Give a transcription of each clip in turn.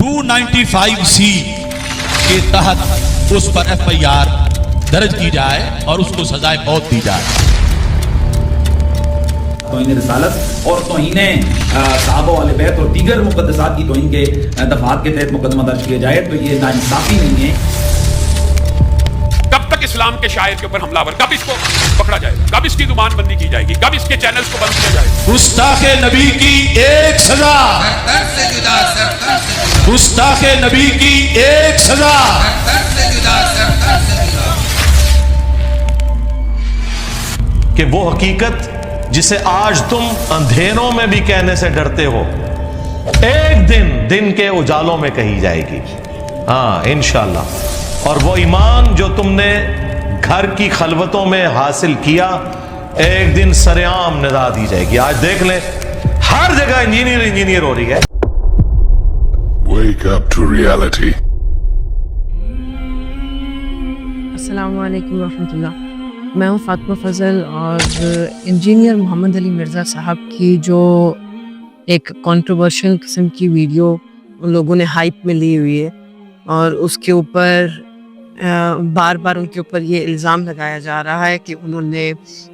295C के तहत उस पर FIR दर्ज की जाए और उसको सजाए मौत दी जाए। तौहीन रिसालत और तौहीन सहाबा वाले बैत और दीगर मुक़द्दसात की तौहीन के दफ़ात के तहत मुकदमा दर्ज किया जाए तो ये नाइंसाफ़ी नहीं है। कब तक इस्लाम के शायर के ऊपर हमलावर, कब इसको पकड़ा जाएगा, कब इसकी जुबान बंदी की जाएगी, कब इसके चैनल्स को बंद किया जाएगा? गुस्ताखे नबी की एक सजा, गुस्ताखे नबी की एक सजा। कि वो हकीकत जिसे आज तुम अंधेरों में भी कहने से डरते हो, एक दिन दिन के उजालों में कही जाएगी। हाँ इंशाअल्लाह। और वो ईमान जो तुमने घर की खलवतों में हासिल किया, एक दिन सरेआम निदा दी जाएगी। आज देख ले हर जगह इंजीनियर हो रही है। Wake up to reality. अस्सलामु अलैकुम रहमतुल्लाह। मैं हूँ फातिमा फ़ज़ल और इंजीनियर मोहम्मद अली मिर्ज़ा साहब की जो एक कंट्रोवर्शियल किस्म की वीडियो उन लोगों ने हाइप में ली हुई है और उसके ऊपर बार बार उनके ऊपर ये इल्ज़ाम लगाया जा रहा है कि उन्होंने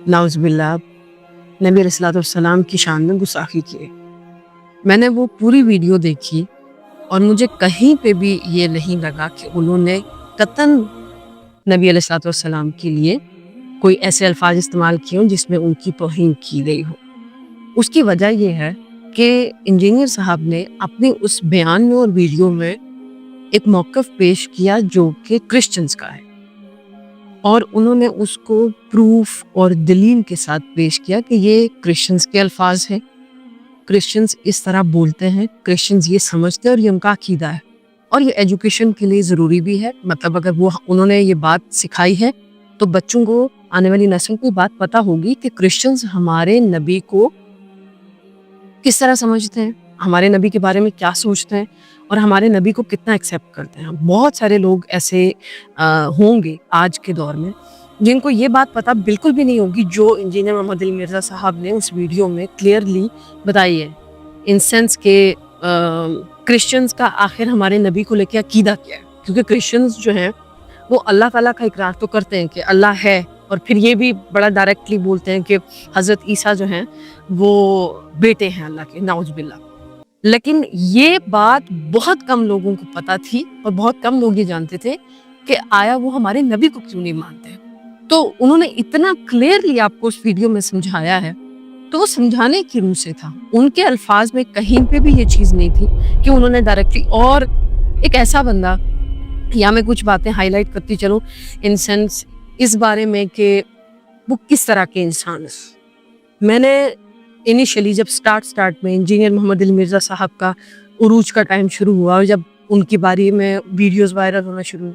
नाउज़ बिल्लाह नबी अलैहिस्सलातु वस्सलाम की शान में गुस्ताखी की है। मैंने वो पूरी वीडियो देखी और मुझे कहीं पे भी ये नहीं लगा कि उन्होंने कतन नबी अलैहिस्सलातु वस्सलाम के लिए कोई ऐसे अल्फाज इस्तेमाल किए हों जिसमें उनकी तौहीन की गई हो। उसकी वजह यह है कि इंजीनियर साहब ने अपने उस बयान में और वीडियो में एक मौक़िफ़ पेश किया जो कि क्रिश्चियंस का है और उन्होंने उसको प्रूफ और दलील के साथ पेश किया कि ये क्रिश्चियंस के अल्फाज हैं, क्रिश्चियंस इस तरह बोलते हैं, क्रिश्चियंस ये समझते हैं और ये उनका अकीदा है और ये एजुकेशन के लिए ज़रूरी भी है। मतलब अगर वो उन्होंने ये बात सिखाई है तो बच्चों को, आने वाली नस्ल को बात पता होगी कि क्रिश्चियंस हमारे नबी को किस तरह समझते हैं, हमारे नबी के बारे में क्या सोचते हैं और हमारे नबी को कितना एक्सेप्ट करते हैं। बहुत सारे लोग ऐसे होंगे आज के दौर में जिनको ये बात पता बिल्कुल भी नहीं होगी जो इंजीनियर मोहम्मद अली मिर्ज़ा साहब ने उस वीडियो में क्लियरली बताई है, इन सेंस के क्रिश्चियंस का आखिर हमारे नबी को लेकर अकीदा क्या है। क्योंकि क्रिश्चियंस जो हैं वो अल्लाह ताला का इकरार तो करते हैं कि अल्लाह है और फिर ये भी बड़ा डायरेक्टली बोलते हैं कि हज़रत ईसा जो हैं वो बेटे हैं अल्लाह के, नाउज़ बिल्लाह। लेकिन ये बात बहुत कम लोगों को पता थी और बहुत कम लोग ये जानते थे कि आया वो हमारे नबी को क्यों नहीं मानते। तो उन्होंने इतना क्लियरली आपको उस वीडियो में समझाया है, तो वो समझाने की रूह से था। उनके अल्फाज में कहीं पे भी ये चीज़ नहीं थी कि उन्होंने डायरेक्टली, और एक ऐसा बंदा, या मैं कुछ बातें हाईलाइट करती चलूँ इन सेंस इस बारे में कि वो किस तरह के इंसान है। मैंने इनिशियली जब स्टार्ट में इंजीनियर मोहम्मद अली मिर्ज़ा साहब का उरूज का टाइम शुरू हुआ और जब उनके बारे में वीडियोस वायरल होना शुरू हुए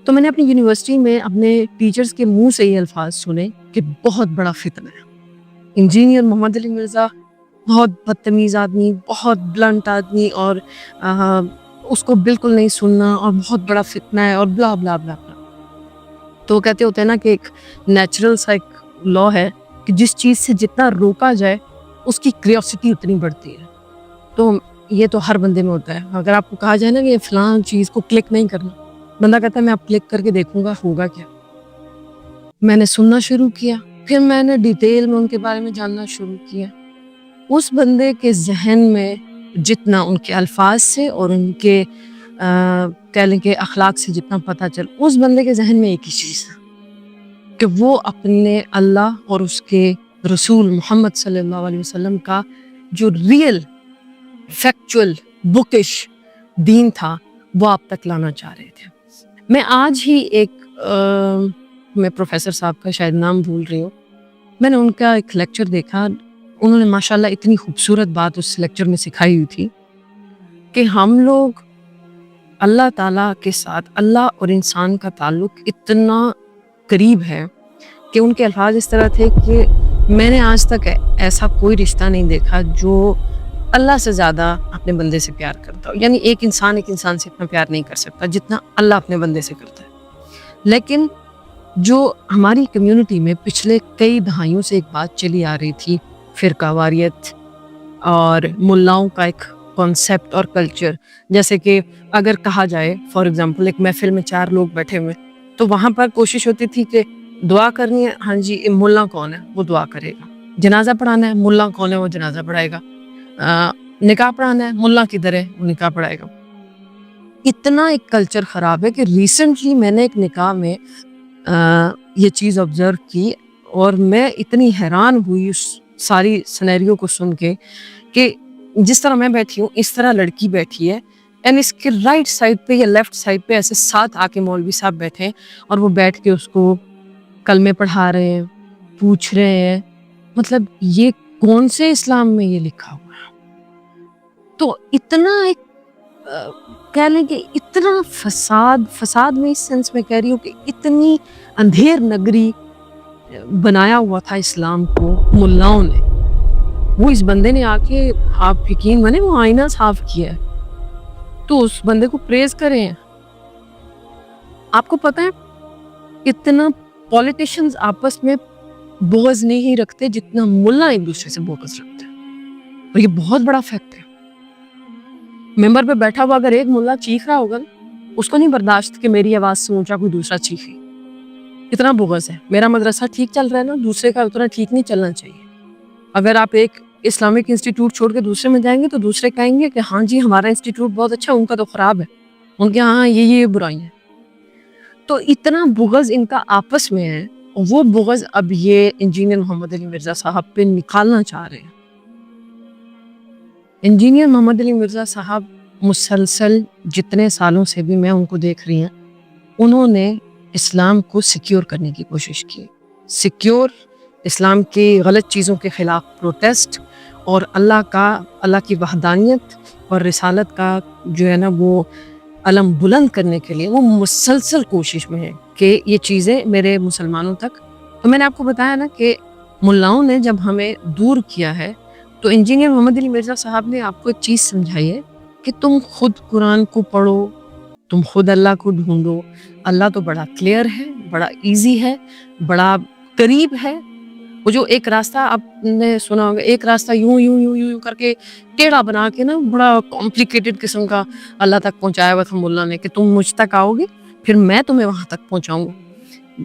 तो मैंने अपनी यूनिवर्सिटी में अपने टीचर्स के मुंह से ये अल्फाज सुने कि बहुत बड़ा फितना है, इंजीनियर मोहम्मद अली मिर्ज़ा बहुत बदतमीज़ आदमी, बहुत ब्लंट आदमी और उसको बिल्कुल नहीं सुनना और बहुत बड़ा फितना है और ब्ला ब्ला ब्ला ब्ला। तो कहते होते हैं ना कि एक नेचुरल सा एक लॉ है कि जिस चीज़ से जितना रोका जाए उसकी क्यूरियोसिटी उतनी बढ़ती है। तो ये तो हर बंदे में होता है। अगर आपको कहा जाए ना कि फ़लाँ चीज़ को क्लिक नहीं करना, बंदा कहता है मैं अब क्लिक करके देखूंगा होगा क्या। मैंने सुनना शुरू किया, फिर मैंने डिटेल में उनके बारे में जानना शुरू किया। उस बंदे के जहन में जितना उनके अल्फाज से और उनके कह लें कि अखलाक से जितना पता चल, उस बंदे के जहन में एक ही चीज़ है कि वो अपने अल्लाह और उसके रसूल मोहम्मद सल्लल्लाहु अलैहि वसल्लम का जो रियल फैक्चुअल बुकिश दीन था वो आप तक लाना चाह रहे थे। मैं आज ही मैं प्रोफेसर साहब का शायद नाम भूल रही हूँ, मैंने उनका एक लेक्चर देखा। उन्होंने माशाल्लाह इतनी खूबसूरत बात उस लेक्चर में सिखाई हुई थी कि हम लोग अल्लाह ताला के साथ, अल्लाह और इंसान का ताल्लुक़ इतना करीब है कि उनके अल्फाज इस तरह थे कि मैंने आज तक ऐसा कोई रिश्ता नहीं देखा जो अल्लाह से ज़्यादा अपने बंदे से प्यार करता हो। यानी एक इंसान से इतना प्यार नहीं कर सकता जितना अल्लाह अपने बंदे से करता है। लेकिन जो हमारी कम्युनिटी में पिछले कई दहाइयों से एक बात चली आ रही थी, फ़िरका वारियत और मुल्लाओं का एक कॉन्सेप्ट और कल्चर, जैसे कि अगर कहा जाए फॉर एग्जांपल एक महफिल में 4 लोग बैठे हुए, तो वहाँ पर कोशिश होती थी कि दुआ करनी है, हाँ जी मुल्ला कौन है वो दुआ करेगा, जनाजा पढ़ाना है मुल्ला कौन है वो जनाजा पढ़ाएगा, निकाह पढ़ाना है मुल्ला किधर है वो निकाह पढ़ाएगा। इतना एक कल्चर ख़राब है कि रिसेंटली मैंने एक निकाह में ये चीज़ ऑब्जर्व की और मैं इतनी हैरान हुई उस सारी सिनेरियो को सुन के कि जिस तरह मैं बैठी हूँ इस तरह लड़की बैठी है एंड इसके राइट साइड पे या लेफ्ट साइड पे ऐसे 7 आके मौलवी साहब बैठे हैं और वो बैठ के उसको कलमे पढ़ा रहे हैं, पूछ रहे हैं। मतलब ये कौन से इस्लाम में ये लिखा हुआ है? तो इतना एक कह लें कि इतना फसाद में इस सेंस में कह रही हूँ कि इतनी अंधेर नगरी बनाया हुआ था इस्लाम को मुल्लाओं ने। वो इस बंदे ने आके, आप यकीन माने, वो आईना साफ किया है, तो उस बंदे को प्रेज करें। आपको पता है इतना पॉलिटिशियंस आपस में बोझ नहीं रखते जितना मुल्ला एक दूसरे से बोझ रखते हैं, और ये बहुत बड़ा फैक्ट है। मेंबर पे बैठा हुआ अगर एक मुल्ला चीख रहा होगा, उसको नहीं बर्दाश्त कि मेरी आवाज से ऊंचा कोई दूसरा चीखे। इतना बोगस है। मेरा मदरसा ठीक चल रहा है ना, दूसरे का उतना ठीक नहीं चलना चाहिए। अगर आप एक इस्लामिक इंस्टीट्यूट छोड़ के दूसरे में जाएंगे तो दूसरे कहेंगे कि हाँ जी हमारा इंस्टीट्यूट बहुत अच्छा, उनका तो खराब है, उनके यहाँ ये बुराई है। तो इतना बुग़ज़ इनका आपस में है, और वो बुग़ज़ अब ये इंजीनियर मोहम्मद अली मिर्ज़ा साहब पे निकालना चाह रहे हैं। इंजीनियर मोहम्मद अली मिर्ज़ा साहब मुसलसल जितने सालों से भी मैं उनको देख रही हूँ, उन्होंने इस्लाम को सिक्योर करने की कोशिश की। सिक्योर, इस्लाम की गलत चीज़ों के ख़िलाफ़ प्रोटेस्ट, और अल्लाह की वहदानियत और रिसालत का जो है ना वो अलम बुलंद करने के लिए वो मुसलसल कोशिश में है कि ये चीज़ें मेरे मुसलमानों तक। तो मैंने आपको बताया ना कि मुल्लाओं ने जब हमें दूर किया है, तो इंजीनियर मोहम्मद अली मिर्ज़ा साहब ने आपको एक चीज़ समझाई है कि तुम खुद कुरान को पढ़ो, तुम खुद अल्लाह को ढूंढो। अल्लाह तो बड़ा क्लियर है, बड़ा इजी है, बड़ा करीब है। वो जो एक रास्ता आपने सुना होगा, एक रास्ता यूं यूं यूं यूं करके टेढ़ा बना के ना बड़ा कॉम्प्लिकेटेड किस्म का अल्लाह तक पहुंचाया हुआ था मुल्ला ने कि तुम मुझ तक आओगे फिर मैं तुम्हें वहां तक पहुंचाऊंगा।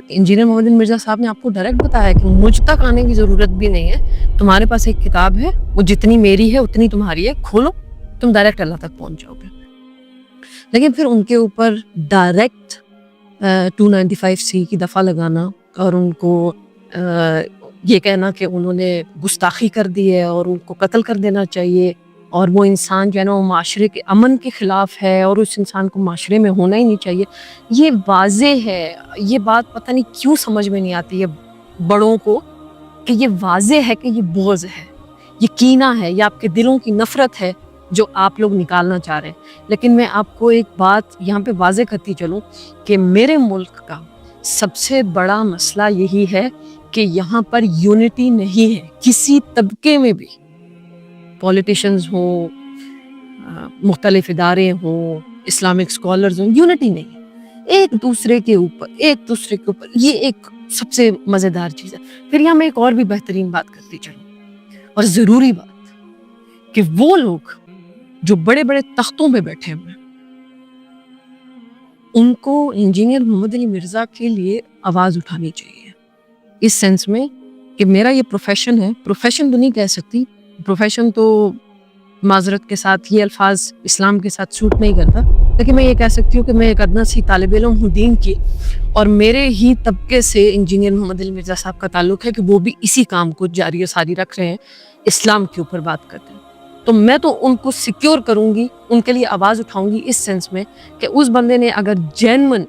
इंजीनियर मोहम्मद अली मिर्ज़ा साहब ने आपको डायरेक्ट बताया कि मुझ तक आने की ज़रूरत भी नहीं है, तुम्हारे पास एक किताब है, वो जितनी मेरी है उतनी तुम्हारी है, खोलो तुम डायरेक्ट अल्लाह तक पहुंच जाओगे। लेकिन फिर उनके ऊपर डायरेक्ट 295C की दफ़ा लगाना और उनको ये कहना कि उन्होंने गुस्ताखी कर दी है और उनको कत्ल कर देना चाहिए, और वो इंसान जो है ना वो माशरे के अमन के ख़िलाफ़ है और उस इंसान को माशरे में होना ही नहीं चाहिए, ये वाज़े है। ये बात पता नहीं क्यों समझ में नहीं आती है बड़ों को कि ये वाज़े है कि ये बोझ है, ये कीना है, ये आपके दिलों की नफ़रत है जो आप लोग निकालना चाह रहे हैं। लेकिन मैं आपको एक बात यहाँ पे वाज़े करती चलूँ कि मेरे मुल्क का सबसे बड़ा मसला यही है कि यहाँ पर यूनिटी नहीं है किसी तबके में भी। पॉलिटिशियंस हों, मुख्तलिफ इदारे हों, इस्लामिक स्कॉलर्स हों, यूनिटी नहीं है एक दूसरे के ऊपर। ये एक सबसे मज़ेदार चीज़ है। फिर यहाँ मैं एक और भी बेहतरीन बात करती चलूँ और ज़रूरी बात, कि वो लोग जो बड़े बड़े तख्तों पे बैठे हुए, उनको इंजीनियर मोहम्मद अली मिर्ज़ा के लिए आवाज़ उठानी चाहिए, इस सेंस में कि मेरा ये प्रोफेशन है। प्रोफेशन तो नहीं कह सकती, प्रोफेशन तो माजरत के साथ ये अल्फाज इस्लाम के साथ सूट नहीं करता, लेकिन मैं ये कह सकती हूँ कि मैं एक अदना सी तालिब इल्म हूँ दीन की, और मेरे ही तबके से इंजीनियर मोहम्मद अली मिर्ज़ा साहब का ताल्लुक़ है कि वो भी इसी काम को जारी सारी रख रहे हैं, इस्लाम के ऊपर बात करते हैं। तो मैं तो उनको सिक्योर करूँगी, उनके लिए आवाज़ उठाऊँगी इस सेंस में कि उस बंदे ने अगर जेन्युइन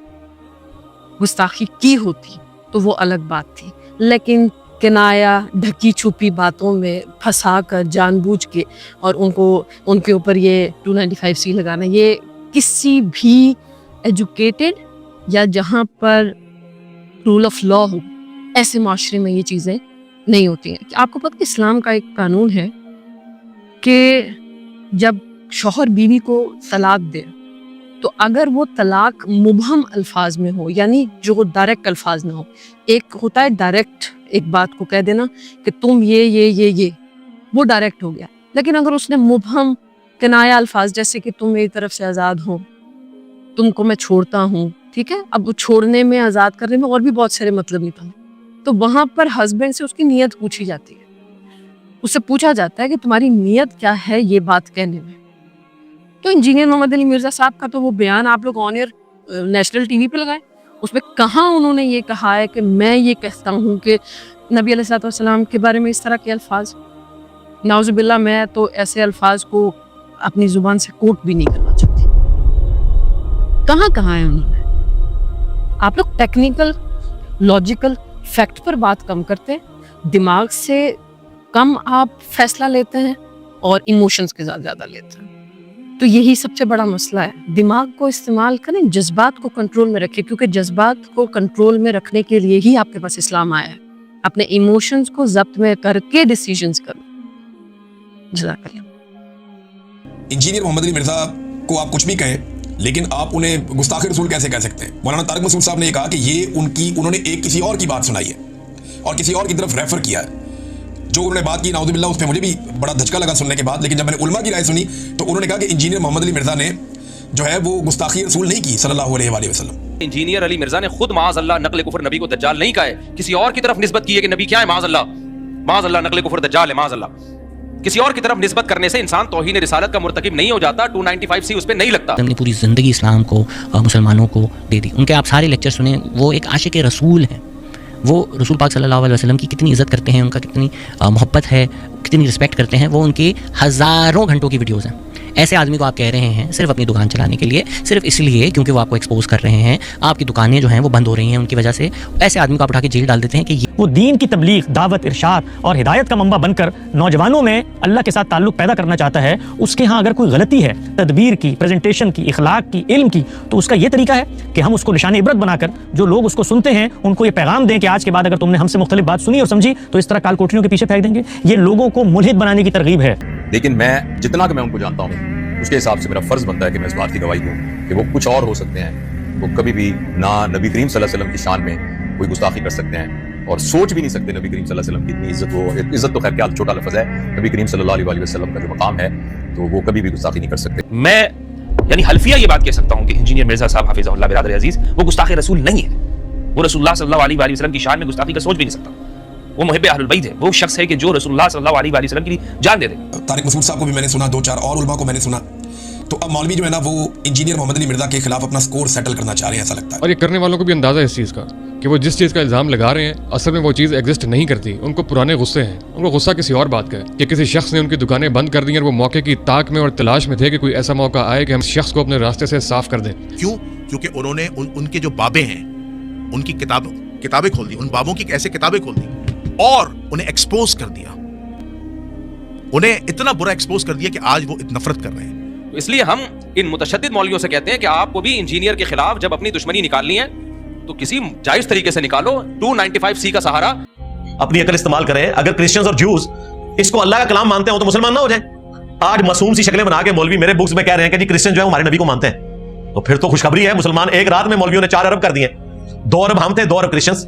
गुस्ताखी की होती तो वो अलग बात थी, लेकिन किनाया ढकी छुपी बातों में फंसा कर जानबूझ के और उनके ऊपर ये 295C लगाना, ये किसी भी एजुकेटेड या जहाँ पर रूल ऑफ लॉ हो ऐसे माशरे में ये चीज़ें नहीं होती हैं। आपको पता है इस्लाम का एक कानून है कि जब शौहर बीवी को तलाक दे तो अगर वो तलाक मुबहम अल्फाज में हो, यानी जो डायरेक्ट अल्फाज ना हो, एक होता है डायरेक्ट एक बात को कह देना कि तुम ये वो डायरेक्ट हो गया, लेकिन अगर उसने मुबहम کنایا الفاظ جیسے کہ تم میری طرف سے آزاد ہو, تم کو میں چھوڑتا ہوں, ٹھیک ہے. اب وہ چھوڑنے میں, آزاد کرنے میں اور بھی بہت سارے مطلب نکلے. تو وہاں پر ہسبینڈ سے اس کی نیت پوچھی جاتی ہے, اس سے پوچھا جاتا ہے کہ تمہاری نیت کیا ہے یہ بات کہنے میں. تو انجینئر محمد علی مرزا صاحب کا تو وہ بیان آپ لوگ آن ایئر نیشنل ٹی وی پہ لگائیں, اس میں کہاں انہوں نے یہ کہا ہے کہ میں یہ کہتا ہوں کہ نبی علیہ الصلوۃ والسلام کے بارے میں اس طرح کے الفاظ. نعوذ باللہ, میں تو ایسے الفاظ کو اپنی زبان سے کوٹ بھی نہیں کرنا چاہتی. کہاں ہے انہوں نے. آپ لوگ ٹیکنیکل لاجیکل فیکٹ پر بات کم کرتے ہیں, دماغ سے کم آپ فیصلہ لیتے ہیں اور ایموشنز کے ساتھ زیادہ لیتے ہیں. تو یہی سب سے بڑا مسئلہ ہے. دماغ کو استعمال کریں, جذبات کو کنٹرول میں رکھیں, کیونکہ جذبات کو کنٹرول میں رکھنے کے لیے ہی آپ کے پاس اسلام آیا ہے. اپنے ایموشنز کو ضبط میں کر کے ڈیسیژنز کرو. جزاک اللہ. انجینئر محمد علی مرزا کو آپ کچھ بھی کہیں, لیکن آپ انہیں گستاخ رسول کیسے کہہ سکتے ہیں؟ مولانا طارق مسعود صاحب نے یہ کہا کہ یہ انہوں نے ایک کسی اور کی بات سنائی ہے اور کسی اور کی طرف ریفر کیا ہے. جو انہوں نے بات کی نعوذ باللہ, اس پہ مجھے بھی بڑا دھچکا لگا سننے کے بعد. لیکن جب میں نے علماء کی رائے سنی تو انہوں نے کہا کہ انجینئر محمد علی مرزا نے جو ہے وہ گستاخی رسول نہیں کی صلی اللہ علیہ وآلہ وسلم. انجینئر علی مرزا نے خود معاذ اللہ نقل کفر نبی کو دجال نہیں کہا ہے, کسی اور کی طرف نسبت کی ہے کہ نبی کیا ہے, معاذ اللہ نقل کفر دجال ہے, معاذ اللہ. کسی اور کی طرف نسبت کرنے سے انسان توہین رسالت کا مرتکب نہیں ہو جاتا. 295C اس پہ نہیں لگتا. ہم نے پوری زندگی اسلام کو مسلمانوں کو دے دی. ان کے آپ سارے لیکچر سنیں, وہ ایک عاشق رسول ہیں. وہ رسول پاک صلی اللہ علیہ وسلم کی کتنی عزت کرتے ہیں, ان کا کتنی محبت ہے, کتنی رسپیکٹ کرتے ہیں. وہ ان کی ہزاروں گھنٹوں کی ویڈیوز ہیں. ایسے آدمی کو آپ کہہ رہے ہیں صرف اپنی دکان چلانے کے لیے, صرف اس لیے کیونکہ وہ آپ کو ایکسپوز کر رہے ہیں, آپ کی دکانیں جو ہیں وہ بند ہو رہی ہیں ان کی وجہ سے. ایسے آدمی کو آپ اٹھا کے جیل ڈال دیتے ہیں کہ وہ دین کی تبلیغ, دعوت, ارشاد اور ہدایت کا منبع بن کر نوجوانوں میں اللہ کے ساتھ تعلق پیدا کرنا چاہتا ہے. اس کے ہاں اگر کوئی غلطی ہے تدبیر کی, پریزنٹیشن کی, اخلاق کی, علم کی, تو اس کا یہ طریقہ ہے کہ ہم اس کو نشان عبرت بنا کر جو لوگ اس کو سنتے ہیں ان کو یہ پیغام دیں کہ آج کے بعد اگر تم نے ہم سے مختلف بات سنی اور سمجھی تو اس طرح کال کوٹریوں کے پیچھے پھینک دیں گے. یہ لوگوں کو ملحد بنانے کی ترغیب ہے. لیکن میں جتنا کہ میں ان کو جانتا ہوں اس کے حساب سے میرا فرض بنتا ہے کہ میں اس بات کی گواہی دوں کہ وہ کچھ اور ہو سکتے ہیں. وہ کبھی بھی نہ نبی کریم صلی اللہ علیہ وسلم کی شان میں کوئی گستاخی کر سکتے ہیں اور سوچ بھی نہیں سکتے نبی کریم صلی اللہ علیہ وسلم کی اتنی عزت. وہ عزت تو خیر کیا چھوٹا لفظ ہے, نبی کریم صلی اللہ علیہ وسلم کا جو مقام ہے تو وہ کبھی بھی گستاخی نہیں کر سکتے. میں یعنی حلفیہ یہ بات کہہ سکتا ہوں کہ انجینئر مرزا صاحب حفظہ اللہ برادر عزیز وہ گستاخ رسول نہیں ہے. وہ رسول اللہ صلی اللہ علیہ وسلم کی شان میں گستاخی کا سوچ بھی نہیں سکتا. وہ محب اہل البیت ہے. وہ شخص ہے کہ جو رسول اللہ صلی اللہ علیہ وسلم کی جان دے دے. طارق مسعود صاحب کو بھی میں نے سنا, 2-4 اور علماء کو میں نے سنا. تو اب مولوی جو ہے نا وہ انجینئر محمد علی مرزا کے خلاف اپنا سکور سیٹل کرنا چاہ رہے ہیں, ایسا لگتا ہے. اور یہ کرنے والوں کو بھی اندازہ ہے اس چیز کا کہ وہ جس چیز کا الزام لگا رہے ہیں اصل میں وہ چیز ایگزسٹ نہیں کرتی. ان کو پرانے غصے ہیں, ان کو غصہ کسی اور بات کا ہے کہ کسی شخص نے ان کی دکانیں بند کر دی اور وہ موقع کی تاک میں اور تلاش میں تھے کہ کوئی ایسا موقع آئے کہ ہم شخص کو اپنے راستے سے صاف کر دیں. کیوں؟ کیونکہ انہوں نے ان کے جو بابیں ہیں ان کی کتابیں کھول دی, ان بابوں کی ایسے کتابیں کھول دی اور انہیں ایکسپوز کر دیا. انہیں اتنا برا ایکسپوز کر دیا کہ آج وہ نفرت کر رہے ہیں. اس لیے ہم ان متشدد مولویوں سے کہتے ہیں کہ آپ کو بھی انجینئر کے خلاف جب اپنی دشمنی نکالنی ہے تو کسی جائز طریقے سے نکالو. 295C کا سہارا. اپنی عقل استعمال کریں. اگر کرسچنز اور جوز اس کو اللہ کا کلام مانتے ہوں تو مسلمان نہ ہو جائیں. آج معصوم سی شکلیں بنا کے مولوی میرے بکس میں کہہ رہے ہیں کہ جی کرسچن جو ہے ہمارے نبی کو مانتے ہیں, تو پھر تو خوشخبری ہے. مسلمان ایک رات میں مولویوں نے 4 ارب کر دیے. 2 ارب ہم تھے, 2 ارب کرسچنز.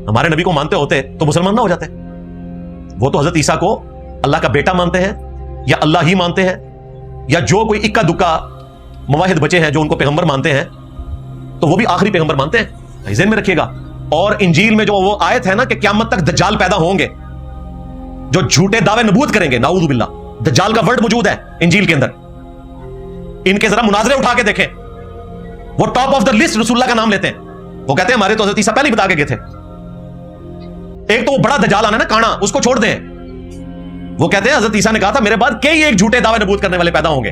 ہمارے نبی کو مانتے ہوتے تو مسلمان نہ ہو جاتے. وہ تو حضرت عیسیٰ کو اللہ کا بیٹا مانتے ہیں یا اللہ ہی مانتے ہیں, یا جو کوئی اکا دکا مواحد بچے ہیں جو ان کو پیغمبر مانتے ہیں تو وہ بھی آخری پیغمبر مانتے ہیں. ذہن میں رکھیے گا. اور انجیل میں جو وہ آیت ہے نا کہ قیامت تک دجال پیدا ہوں گے جو جھوٹے دعوے نبوت کریں گے, نعوذ باللہ. دجال کا ورڈ موجود ہے انجیل کے اندر. ان کے ذرا مناظرے اٹھا کے دیکھیں. وہ ٹاپ آف دا لسٹ رسول اللہ کا نام لیتے ہیں. وہ کہتے ہیں ہمارے تو حضرت عیسیٰ پہلے ہی بتا کے گئے تھے. ایک تو وہ بڑا دجال آنا نا کانا, اس کو چھوڑ دیں. وہ کہتے ہیں حضرت عیسیٰ نے کہا تھا میرے بعد کئی ایک جھوٹے دعوے نبوت کرنے والے پیدا ہوں گے.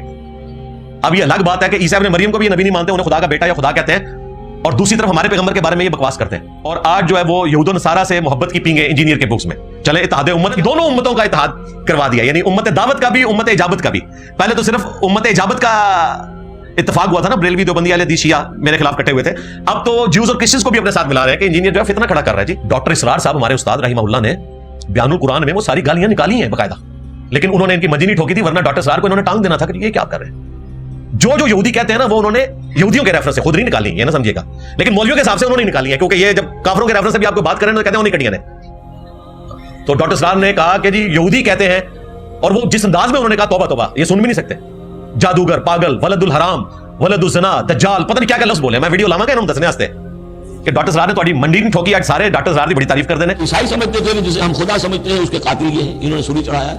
اب یہ الگ بات ہے کہ عیسیٰ ابن مریم کو بھی نبی نہیں مانتے, انہیں خدا کا بیٹا یا خدا کہتے ہیں, اور دوسری طرف ہمارے پیغمبر کے بارے میں یہ بکواس کرتے ہیں. اور آج جو ہے وہ یہود و نصارہ سے محبت کی پینگے انجینئر کے بکس میں. چلے اتحاد امت, دونوں امتوں کا اتحاد کروا دیا, یعنی امت دعوت کا بھی امت اجابت کا بھی. پہلے تو صرف امت اجابت کا اتفاق ہوا تھا نا, بریلوی دیوبندی والے شیعہ میرے خلاف کٹے ہوئے تھے. اب تو جیوز اور کرسچنز کو بھی اپنے ساتھ ملا رہے ہیں کہ انجینئر جو ہے فتنہ کھڑا کر رہا ہے. جی ڈاکٹر اسرار صاحب ہمارے استاد رحمہ اللہ نے بیان القرآن میں وہ ساری گالیاں نکالی ہیں باقاعدہ, لیکن انہوں نے ان کی منجی نہیں ٹھوکی تھی, ورنہ ڈاکٹر اسرار کو انہوں نے ٹانگ دینا تھا کہ یہ کیا کر رہے ہیں. جو یہودی کہتے ہیں نا وہ انہوں نے یہودیوں کے ریفرنس سے خود نہیں نکالی, یہ نہ سمجھیے گا, لیکن مولویوں کے حساب سے انہوں نے نکالی ہیں, کیونکہ یہ جب کافروں کے ریفرنس سے بھی آپ کو بات کریں تو کہتے ہیں وہ نہیں کٹیاں نے. تو ڈاکٹر اسرار نے کہا کہ جی یہودی کہتے ہیں और वो जिस अंदाज में उन्होंने कहा तौबा तौबा, ये सुन भी नहीं सकते। जादूगर, पागल, वलदुल हराम, वलदुल ज़िना, दज्जाल, पता नहीं क्या क्या लफ्ज़ बोले। मैं वीडियो लावा क्या दसने वास्ते कि डॉक्टर सरार ने थोड़ी मंडी नहीं ठोकी, आज सारे डॉक्टर सरार की बड़ी तारीफ कर देने। ईसाई समझते थे जिसे हम खुदा समझते हैं उसके कातिल ये हैं, इन्होंने सूली चढ़ाया।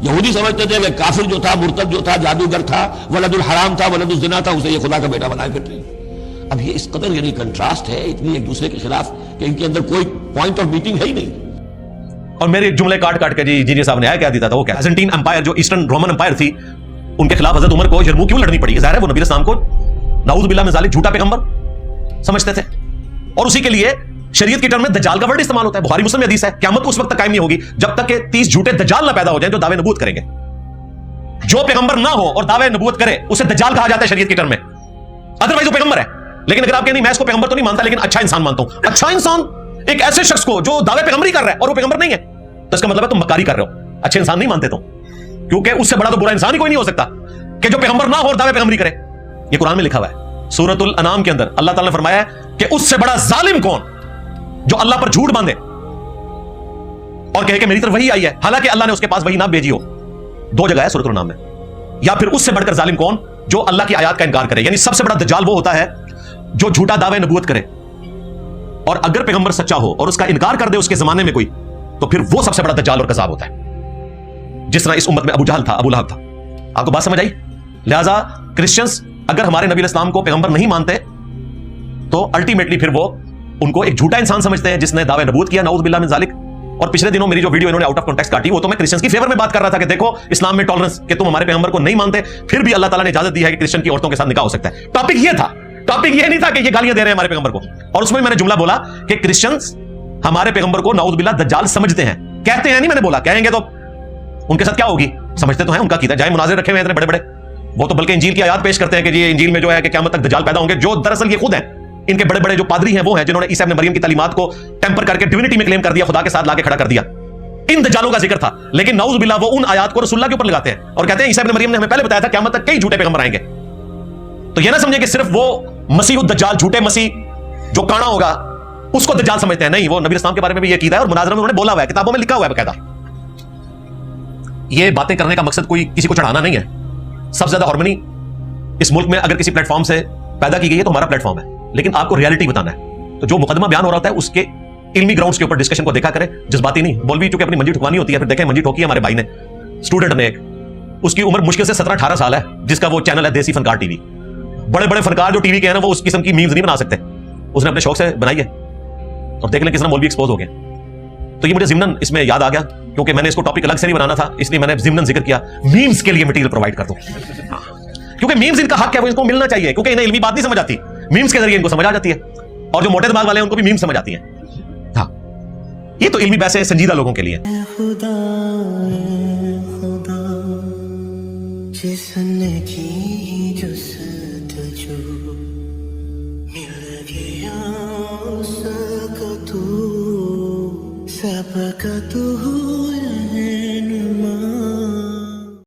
यहूदी समझते थे कि काफिर जो था, मुर्तद जो था, जादूगर था, वलदुल हराम था, वलदुल ज़िना था, उसे ये खुदा का बेटा बनाए फिरते हैं। अब ये इस कदर यानी कंट्रास्ट है इतनी एक दूसरे के खिलाफ कि इनके अंदर कोई पॉइंट ऑफ मीटिंग है ही नहीं। और मेरे जुमले काट काट के जी इंजीनियर साहब ने आया क्या देता था, वो क्या बैजेंटीन एम्पायर जो ईस्टर्न रोमन एम्पायर थी, उनके खिलाफ हजरत उमर को यरमुक क्यों लड़नी पड़ी? जाहिर है वो नबी इस्लाम को नाऊज़ बिल्लाह मिन ज़ालिक झूठा पैगंबर समझते थे, और उसी के लिए शरीयत की टर्म में दज्जाल का वर्ड इस्तेमाल होता है। बुखारी मुस्लिम में हदीस है, क़यामत उस वक्त तक कायम नहीं होगी जब तक कि 30 झूठे दज्जाल ना पैदा हो जाएं जो दावे नबूवत करेंगे। जो पैगंबर ना हो और दावे नबूवत करे उसे दज्जाल कहा जाता है शरीयत की टर्म में, अदरवाइज वो पैगंबर है। लेकिन अगर आप कहें नहीं मैं इसको पैगंबर तो नहीं मानता लेकिन अच्छा इंसान मानता हूं, अच्छा इंसान एक ऐसे शख्स को जो दावे पैगंबरी कर रहा है और वो पैगंबर नहीं है, तो इसका मतलब है तुम मक्कारी कर रहे हो, अच्छे इंसान नहीं मानते तुम, क्योंकि उससे बड़ा तो बुरा इंसान ही कोई नहीं हो सकता कि जो पैगंबर ना हो और दावे पैगंबरी करे। ये कुरान में लिखा हुआ है, सूरतुल अनाम के अंदर अल्लाह ताला ने फरमाया है कि उससे बड़ा जालिम कौन जो अल्लाह पर झूठ बांधे और कहे कि मेरी तरफ वही आई है हालांकि अल्लाह ने उसके पास वही ना भेजी हो। दो जगह है सूरतुल अनाम में। या फिर उससे बढ़कर जालिम कौन जो अल्लाह की आयत का इनकार करे, यानी सबसे बड़ा दज्जाल वो होता है जो झूठा दावे नबूवत करे, और अगर पैगंबर सच्चा हो और उसका इनकार कर दे उसके जमाने में कोई, तो फिर वो सबसे बड़ा दज्जाल और कज़ाब होता है। जिस तरह इस उम्मत में अबू जहल था, अबू लहब था। आपको बात समझ आई? लिहाजा क्रिश्चियंस अगर हमारे नबी इस्लाम को पैगंबर नहीं मानते तो अल्टीमेटली फिर वो उनको एक झूठा इंसान समझते हैं जिसने दावे नबूवत किया, नाऊज़ बिल्लाह मिन ज़ालिक। और पिछले दिनों मेरी जो वीडियो इन्होंने आउट ऑफ कॉन्टेक्स्ट काटी, वो तो मैं क्रिश्चियंस की फेवर में बात कर रहा था कि देखो इस्लाम में टॉलरेंस, कि तुम हमारे पैगंबर को नहीं मानते फिर भी अल्लाह ताला ने इजाजत दी है कि क्रिश्चियन की औरतों के साथ निकाह हो सकता है। टॉपिक ये था, टॉपिक ये नहीं था कि ये गालियां दे रहे हैं हमारे पैगंबर को। और उसमें मैंने जुमला बोला कि क्रिश्चियंस हमारे पैगंबर को नाऊज़ बिल्लाह दज्जाल समझते हैं, कहते हैं नहीं, मैंने बोला कहेंगे तो उनके साथ क्या होगी, समझते तो हैं उनका कीदा, जाए मुनाज़िर रखे हुए इतने बड़े बड़े, वो तो बल्कि इंजील की आयत पेश करते हैं कि ये इंजील में जो है कि क़यामत तक दज्जाल पैदा होंगे, जो दरअसल ये खुद हैं, इनके बड़े बड़े जो पादरी हैं वो हैं जिन्होंने ईसा इब्न मरियम की तालीमात को टेम्पर करके डिविनिटी में क्लेम कर दिया, खुदा के साथ लाके खड़ा कर दिया। इन दज्जालों का जिक्र था, लेकिन नाऊज़ बिल्लाह वो उन आयत को रसूलुल्लाह के ऊपर लगाते हैं और कहते हैं ईसा इब्न मरियम ने हमें पहले बताया था क़यामत तक कई झूठे पैगंबर आएंगे। तो ये ना समझे कि सिर्फ वो मसीह दज्जाल, झूठे मसीह जो काना होगा उसको दज्जाल समझते हैं, नहीं, वो नबी इस्लाम के बारे में भी ये कीदा है और मुनाज़रा में उन्होंने बोला हुआ है, किताबों में लिखा हुआ है बकायदा। ये बातें करने का मकसद कोई किसी को चढ़ाना नहीं है। सबसे ज्यादा हार्मनी इस मुल्क में अगर किसी प्लेटफॉर्म से पैदा की गई है तो हमारा प्लेटफॉर्म है, लेकिन आपको रियलिटी बताना है। तो जो मुकदमा बयान हो रहा होता है उसके इल्मी ग्राउंड्स के ऊपर डिस्कशन को देखा करें, जज्बाती नहीं। मौलवी चूंकि अपनी मंजी ठुकवानी होती है, फिर देखें मंजी ठोकी है हमारे भाई ने, स्टूडेंट ने एक, उसकी उम्र मुश्किल से 17-18 साल है, जिसका वो चैनल है देसी फनकार टीवी। बड़े बड़े फनकार जो टीवी के हैं ना वो उस किस्म की मीम्स नहीं बना सकते, उसने अपने शौक से बनाई है। और देख लें किस तरह मौलवी एक्सपोज हो गए। तो ये मुझे ज़िम्नन इसमें याद आ गया, क्योंकि मैंने इसको टॉपिक अलग से नहीं बनाना था, इसलिए मैंने ज़िम्नन जिक्र किया, मीम्स के लिए मटेरियल प्रोवाइड कर दूं। क्योंकि मीम्स इनका हक है, वो इनको मिलना चाहिए, क्योंकि इन्हें इल्मी बात नहीं समझ आती, मीम्स के जरिए इनको समझ आ जाती है। और जो मोटे दिमाग वाले हैं उनको भी मीम्स समझ आती है। हाँ, ये तो इल्मी बहसें संजीदा लोगों के लिए। जिसने की जुस्तजू मिल गया उसका तू सबका तू